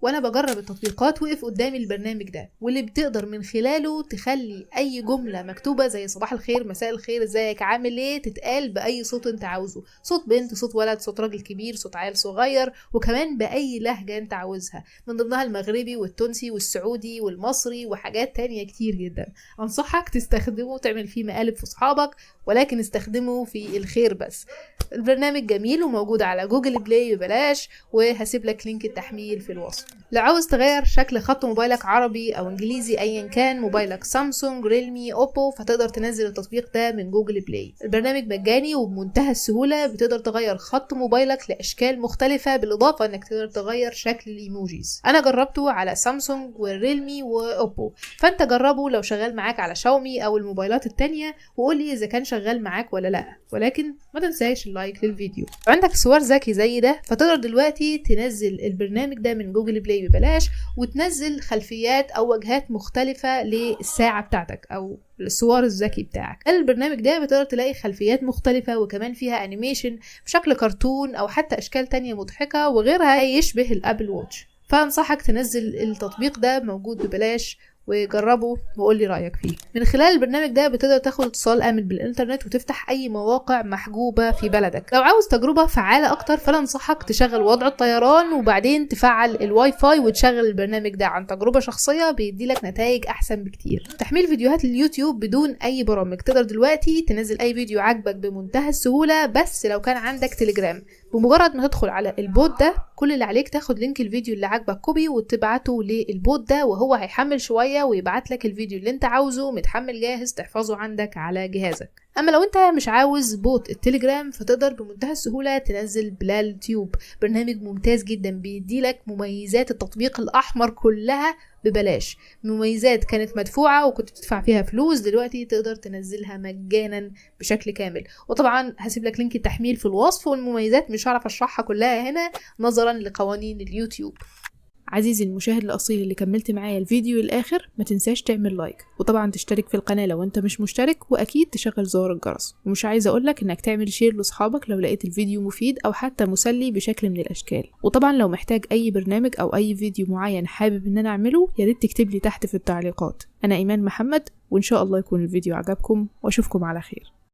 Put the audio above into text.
وانا بجرب التطبيقات وقف قدامي البرنامج ده، واللي بتقدر من خلاله تخلي اي جملة مكتوبة زي صباح الخير، مساء الخير، ازيك، عامل ايه، تتقال باي صوت انت عاوزه، صوت بنت، صوت ولد، صوت راجل كبير، صوت عيل صغير، وكمان باي لهجة انت عاوزها، من ضمنها المغربي والتونسي والسعودي والمصري وحاجات تانية كتير جدا. انصحك تستخدمه تعمل فيه مقالب في صحابك، ولكن استخدمه في الخير بس. البرنامج جميل وموجود على جوجل بلاي ببلاش، وهسيب لك لينك التحميل في الوصف. لو عاوز تغير شكل خط موبايلك عربي او انجليزي ايا كان، موبايلك سامسونج، ريلمي، اوبو، فتقدر تنزل التطبيق ده من جوجل بلاي. البرنامج مجاني وبمنتهى السهولة بتقدر تغير خط موبايلك لاشكال مختلفة، بالاضافة انك تقدر تغير شكل الايموجيز. انا جربته على سامسونج والريلمي واوبو، فانت جربه لو شغال معاك على شاومي او الموبايلات التانية، وقولي اذا كان شغال معاك ولا لا. ولكن ما تنساش اللايك للفيديو. لو عندك صور ذكي زي ده، فتقدر دلوقتي تنزل البرنامج ده من جوجل بلاي ببلاش، وتنزل خلفيات او واجهات مختلفة للساعة بتاعتك او الصور الذكي بتاعك. البرنامج ده بتقدر تلاقي خلفيات مختلفة، وكمان فيها انيميشن بشكل كرتون او حتى اشكال تانية مضحكة وغيرها يشبه الابل واتش. فانصحك تنزل التطبيق ده، موجود ببلاش، وجربه وقولي رأيك فيه. من خلال البرنامج ده بتقدر تاخد اتصال آمن بالإنترنت وتفتح أي مواقع محجوبة في بلدك. لو عاوز تجربة فعالة أكتر، فأنا أنصحك تشغل وضع الطيران وبعدين تفعل الواي فاي وتشغل البرنامج ده. عن تجربة شخصية بيديلك نتائج أحسن بكتير. تحميل فيديوهات اليوتيوب بدون أي برامج، تقدر دلوقتي تنزل أي فيديو عاجبك بمنتهى السهولة، بس لو كان عندك تليجرام. بمجرد ما تدخل على البوت ده، كل اللي عليك تاخد لينك الفيديو اللي عاجبك كوبي وتبعته للبوت ده، وهو هيحمل شوية ويبعت لك الفيديو اللي انت عاوزه متحمل جاهز تحفظه عندك على جهازك. اما لو انت مش عاوز بوت التليجرام، فتقدر بمنتهى السهولة تنزل بلال تيوب، برنامج ممتاز جدا بيديلك مميزات التطبيق الاحمر كلها ببلاش. مميزات كانت مدفوعة وكنت بتدفع فيها فلوس، دلوقتي تقدر تنزلها مجانا بشكل كامل. وطبعا هسيب لك لينك التحميل في الوصف، والمميزات مش هعرف اشرحها كلها هنا نظرا لقوانين اليوتيوب. عزيزي المشاهد الأصيل اللي كملت معايا الفيديو الآخر، ما تنساش تعمل لايك، وطبعا تشترك في القناة لو انت مش مشترك، وأكيد تشغل زر الجرس. ومش عايزة أقولك انك تعمل شير لأصحابك لو لقيت الفيديو مفيد أو حتى مسلي بشكل من الأشكال. وطبعا لو محتاج أي برنامج أو أي فيديو معين حابب ان انا أعمله، ياريت تكتب لي تحت في التعليقات. أنا إيمان محمد، وإن شاء الله يكون الفيديو عجبكم، وأشوفكم على خير.